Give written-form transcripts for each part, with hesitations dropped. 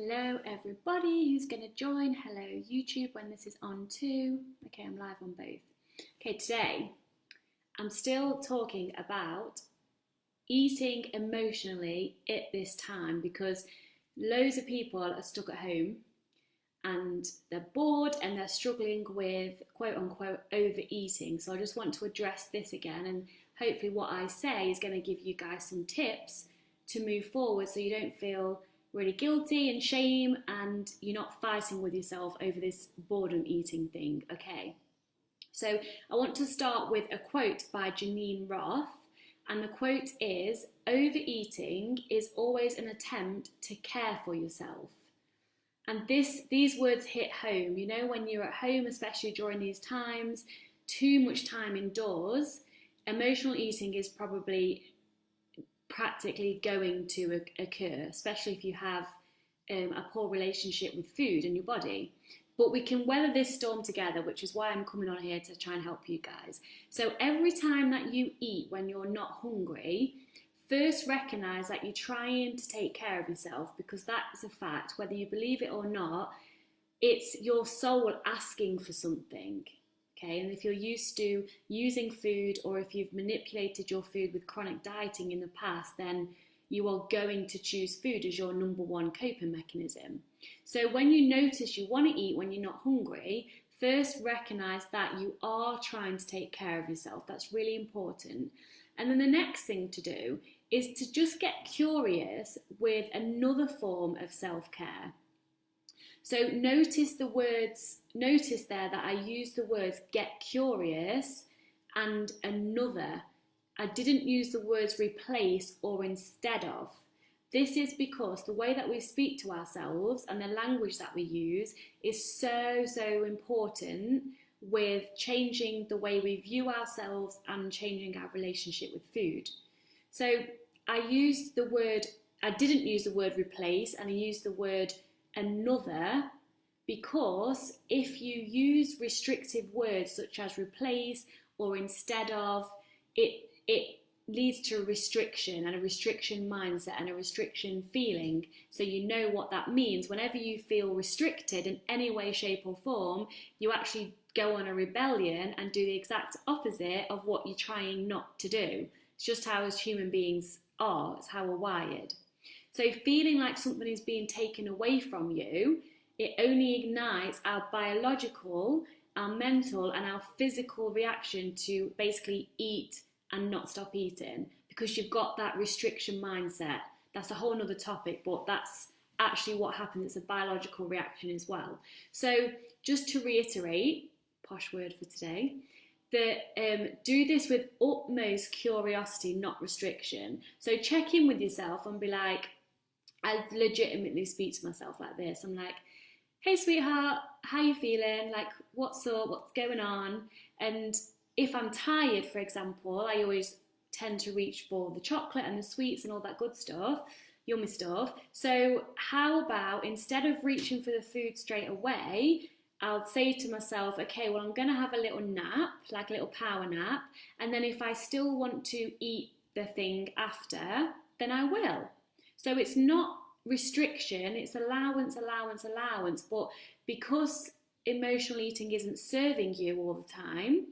Hello everybody who's going to join. Hello YouTube when this is on too. Okay, I'm live on both. Okay, today I'm still talking about eating emotionally at this time because loads of people are stuck at home and they're bored and they're struggling with quote unquote overeating. So I just want to address this again, and hopefully what I say is going to give you guys some tips to move forward so you don't feel really guilty and shame and you're not fighting with yourself over this boredom eating thing, okay? So I want to start with a quote by Janine Roth, and the quote is, "Overeating is always an attempt to care for yourself." And these words hit home, you know, when you're at home, especially during these times, too much time indoors, emotional eating is probably practically going to occur, especially if you have a poor relationship with food and your body. But we can weather this storm together, which is why I'm coming on here to try and help you guys. So every time that you eat when you're not hungry, first recognise that you're trying to take care of yourself, because that's a fact, whether you believe it or not. It's your soul asking for something. Okay, and if you're used to using food, or if you've manipulated your food with chronic dieting in the past, then you are going to choose food as your number one coping mechanism. So when you notice you want to eat when you're not hungry, first recognise that you are trying to take care of yourself. That's really important. And then the next thing to do is to just get curious with another form of self-care. So notice there that I use the words get curious and another. I didn't use the words replace or instead of. This is because the way that we speak to ourselves and the language that we use is so important with changing the way we view ourselves and changing our relationship with food. So I didn't use the word replace, and I used the word another, because if you use restrictive words such as replace or instead of, it leads to a restriction and a restriction mindset and a restriction feeling. So you know what that means. Whenever you feel restricted in any way, shape or form, you actually go on a rebellion and do the exact opposite of what you're trying not to do. It's just how as human beings are. It's how we're wired. So feeling like something is being taken away from you, it only ignites our biological, our mental and our physical reaction to basically eat and not stop eating, because you've got that restriction mindset. That's a whole nother topic, but that's actually what happens. It's a biological reaction as well. So just to reiterate, posh word for today, that do this with utmost curiosity, not restriction. So check in with yourself and be like, I legitimately speak to myself like this. I'm like, hey sweetheart, how you feeling? Like, what's up? What's going on? And if I'm tired, for example, I always tend to reach for the chocolate and the sweets and all that good stuff, yummy stuff. So how about instead of reaching for the food straight away, I'll say to myself, okay, well, I'm going to have a little nap, like a little power nap. And then if I still want to eat the thing after, then I will. So it's not restriction, it's allowance. But because emotional eating isn't serving you all the time,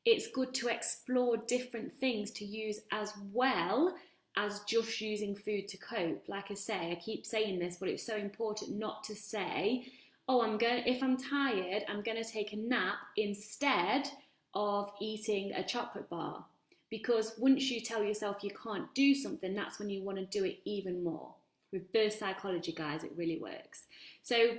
it's good to explore different things to use as well as just using food to cope. Like I say, I keep saying this, but it's so important not to say, oh, if I'm tired, I'm going to take a nap instead of eating a chocolate bar. Because once you tell yourself you can't do something, that's when you want to do it even more. Reverse psychology, guys, it really works. So,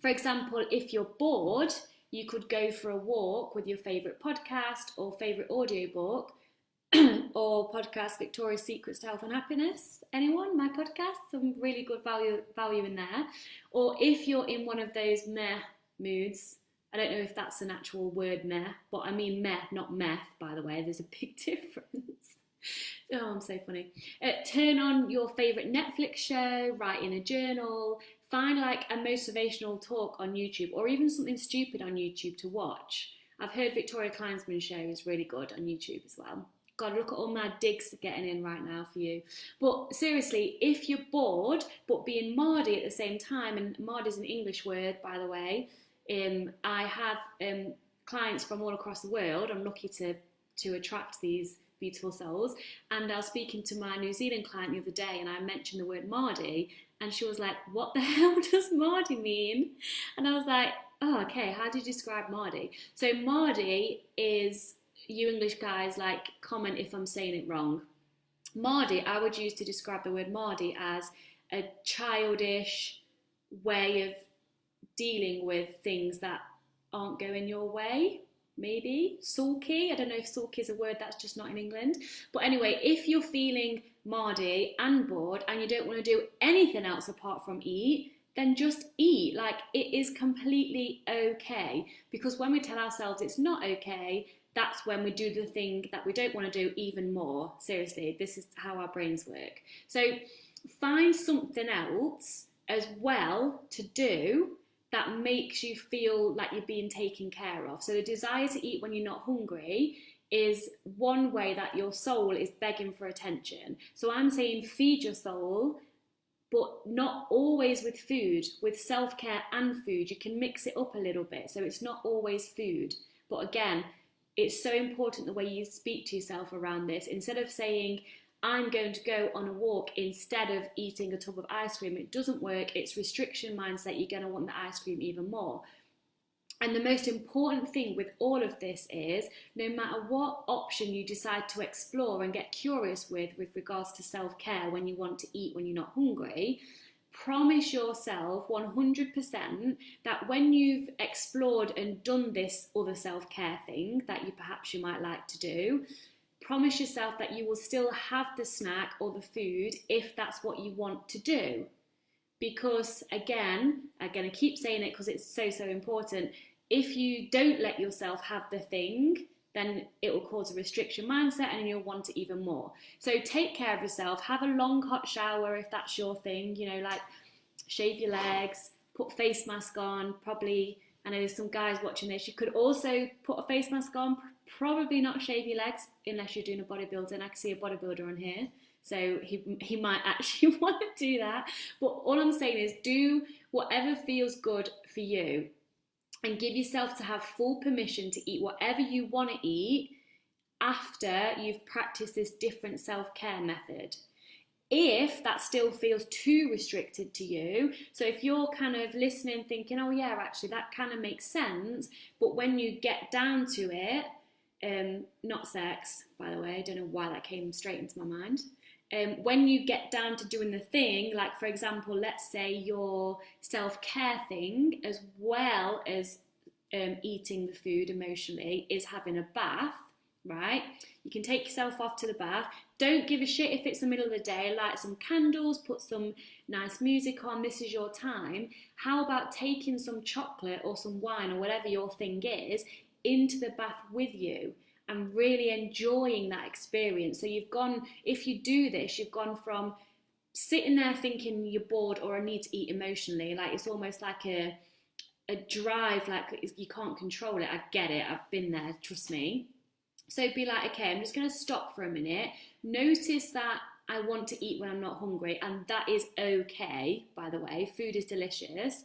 for example, if you're bored, you could go for a walk with your favourite podcast or favourite audiobook or podcast Victoria's Secrets to Health and Happiness. Anyone? My podcast? Some really good value in there. Or if you're in one of those meh moods, I don't know if that's an actual word meh, but I mean meh, not meth, by the way. There's a big difference. Oh, I'm so funny. Turn on your favourite Netflix show, write in a journal, find like a motivational talk on YouTube or even something stupid on YouTube to watch. I've heard Victoria Kleinsman's show is really good on YouTube as well. God, look at all my digs getting in right now for you. But seriously, if you're bored, but being Mardi at the same time, and Mardi's an English word, by the way, I have clients from all across the world. I'm lucky to attract these beautiful souls. And I was speaking to my New Zealand client the other day, and I mentioned the word Mardi, and she was like, what the hell does Mardi mean? And I was like, oh, okay, how do you describe Mardi? So Mardi is, you English guys, like, comment if I'm saying it wrong. Mardi, I would use to describe the word Mardi as a childish way of dealing with things that aren't going your way. Maybe sulky. I don't know if sulky is a word that's just not in England. But anyway, if you're feeling Mardi and bored and you don't want to do anything else apart from eat, then just eat. Like, it is completely okay. Because when we tell ourselves it's not okay, that's when we do the thing that we don't want to do even more. Seriously, this is how our brains work. So find something else as well to do that makes you feel like you're being taken care of. So the desire to eat when you're not hungry is one way that your soul is begging for attention. So I'm saying feed your soul, but not always with food, with self-care and food. You can mix it up a little bit, so it's not always food. But again, it's so important the way you speak to yourself around this. Instead of saying, I'm going to go on a walk instead of eating a tub of ice cream, it doesn't work. It's restriction mindset. You're going to want the ice cream even more. And the most important thing with all of this is, no matter what option you decide to explore and get curious with regards to self-care when you want to eat when you're not hungry, promise yourself 100% that when you've explored and done this other self-care thing that you might like to do, promise yourself that you will still have the snack or the food if that's what you want to do. Because again, I'm going to keep saying it because it's so important, if you don't let yourself have the thing, then it will cause a restriction mindset and you'll want it even more. So take care of yourself, have a long hot shower if that's your thing, you know, like shave your legs, put a face mask on, probably, I know there's some guys watching this, you could also put a face mask on, probably not shave your legs unless you're doing a bodybuilder, and I can see a bodybuilder on here, so he might actually want to do that. But all I'm saying is do whatever feels good for you and give yourself to have full permission to eat whatever you want to eat after you've practiced this different self-care method. If that still feels too restricted to you, so if you're kind of listening thinking, oh yeah, actually that kind of makes sense, but when you get down to it, not sex, by the way, I don't know why that came straight into my mind. When you get down to doing the thing, like for example, let's say your self-care thing, as well as eating the food emotionally, is having a bath, right? You can take yourself off to the bath. Don't give a shit if it's the middle of the day. Light some candles, put some nice music on. This is your time. How about taking some chocolate or some wine or whatever your thing is into the bath with you and really enjoying that experience? So you've gone, if you do this, you've gone from sitting there thinking you're bored or I need to eat emotionally, like it's almost like a drive, like you can't control it. I get it, I've been there, trust me. So be like, okay, I'm just going to stop for a minute. Notice that I want to eat when I'm not hungry, and that is okay, by the way. Food is delicious.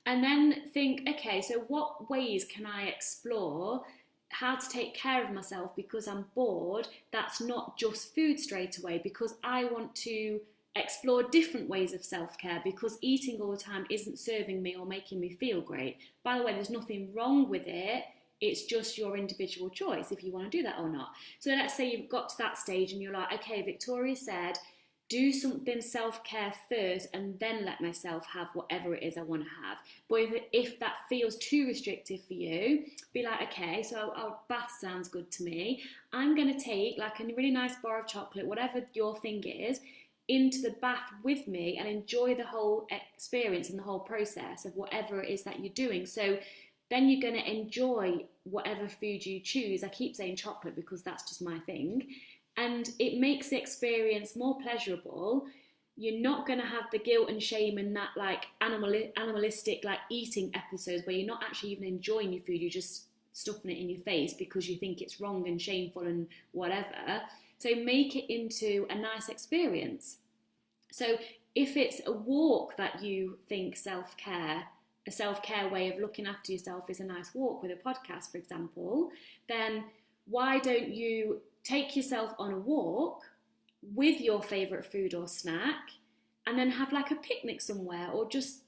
And then think, okay, so what ways can I explore how to take care of myself because I'm bored? That's not just food straight away, because I want to explore different ways of self-care, because eating all the time isn't serving me or making me feel great. By the way, there's nothing wrong with it. It's just your individual choice if you want to do that or not. So let's say you've got to that stage and you're like, okay, Victoria said, do something self-care first and then let myself have whatever it is I want to have. But if that feels too restrictive for you, be like, okay, so our bath sounds good to me. I'm going to take like a really nice bar of chocolate, whatever your thing is, into the bath with me and enjoy the whole experience and the whole process of whatever it is that you're doing. So then you're going to enjoy whatever food you choose. I keep saying chocolate because that's just my thing. And it makes the experience more pleasurable. You're not going to have the guilt and shame and that like animalistic like eating episodes where you're not actually even enjoying your food. You're just stuffing it in your face because you think it's wrong and shameful and whatever. So make it into a nice experience. So if it's a walk that you think self-care, a self-care way of looking after yourself is a nice walk with a podcast, for example, then why don't you take yourself on a walk with your favourite food or snack and then have like a picnic somewhere, or just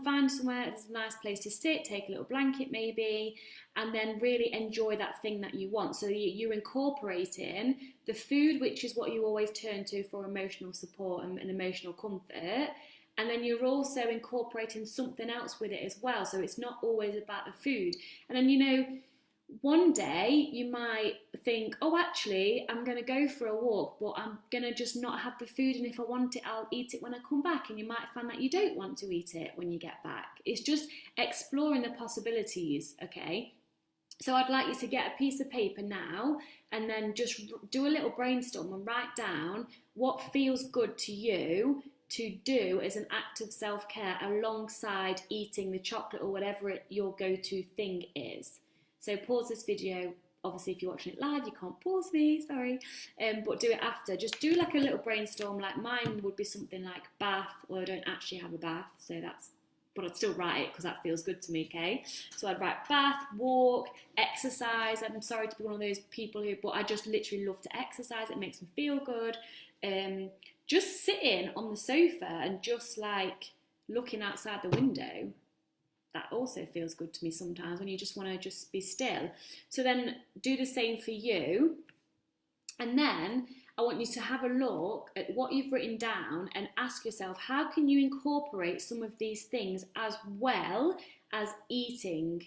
find somewhere that's a nice place to sit, take a little blanket maybe, and then really enjoy that thing that you want. So you're incorporating the food, which is what you always turn to for emotional support and emotional comfort, and then you're also incorporating something else with it as well. So it's not always about the food. And then, you know, one day you might think, oh, actually, I'm going to go for a walk, but I'm going to just not have the food, and if I want it, I'll eat it when I come back. And you might find that you don't want to eat it when you get back. It's just exploring the possibilities, okay? So I'd like you to get a piece of paper now and then just do a little brainstorm and write down what feels good to you to do as an act of self-care alongside eating the chocolate or whatever your go-to thing is. So pause this video. Obviously, if you're watching it live, you can't pause me, sorry. But do it after. Just do like a little brainstorm. Like mine would be something like bath, or I don't actually have a bath, so that's, but I'd still write it because that feels good to me, okay? So I'd write bath, walk, exercise. I'm sorry to be one of those people but I just literally love to exercise. It makes me feel good. Just sitting on the sofa and just like looking outside the window, that also feels good to me sometimes, when you just want to just be still. So then do the same for you. And then I want you to have a look at what you've written down and ask yourself, how can you incorporate some of these things as well as eating?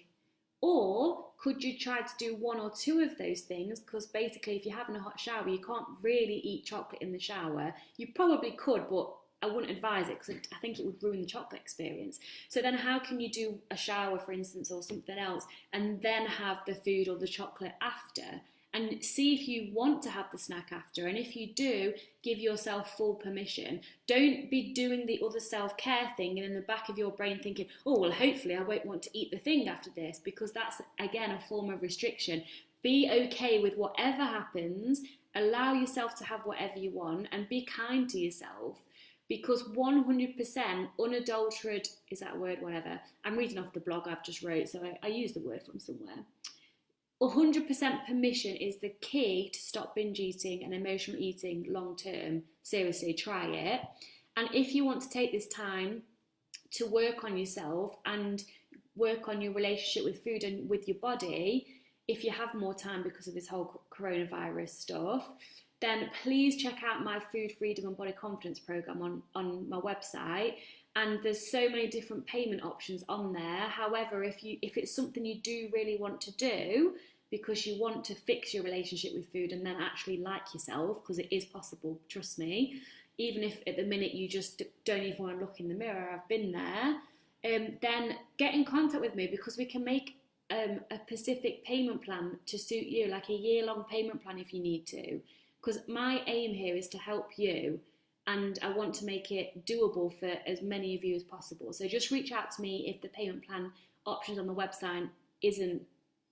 Or could you try to do one or two of those things? Because basically, if you're having a hot shower, you can't really eat chocolate in the shower. You probably could, but I wouldn't advise it because I think it would ruin the chocolate experience. So then how can you do a shower, for instance, or something else, and then have the food or the chocolate after? And see if you want to have the snack after. And if you do, give yourself full permission. Don't be doing the other self-care thing and in the back of your brain thinking, oh, well, hopefully I won't want to eat the thing after this, because that's, again, a form of restriction. Be okay with whatever happens. Allow yourself to have whatever you want and be kind to yourself. Because 100% unadulterated, is that a word? Whatever. I'm reading off the blog I've just wrote, so I use the word from somewhere. 100% permission is the key to stop binge eating and emotional eating long term. Seriously, try it. And if you want to take this time to work on yourself and work on your relationship with food and with your body, if you have more time because of this whole coronavirus stuff, then please check out my Food Freedom and Body Confidence program on my website. And there's so many different payment options on there. However, if it's something you do really want to do because you want to fix your relationship with food and then actually like yourself, because it is possible, trust me, even if at the minute you just don't even want to look in the mirror, I've been there, then get in contact with me, because we can make a specific payment plan to suit you, like a year-long payment plan if you need to. Because my aim here is to help you, and I want to make it doable for as many of you as possible. So just reach out to me if the payment plan options on the website isn't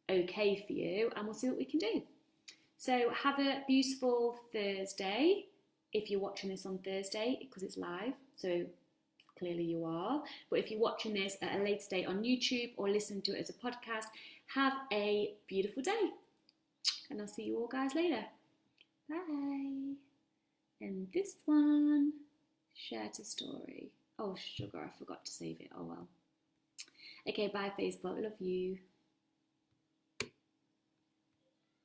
okay for you, and we'll see what we can do. So have a beautiful Thursday, if you're watching this on Thursday, because it's live, so clearly you are. But if you're watching this at a later date on YouTube or listening to it as a podcast, have a beautiful day. And I'll see you all guys later. Bye. And this one, share to story. Oh, sugar, I forgot to save it. Oh well. Okay, bye Facebook. Love you.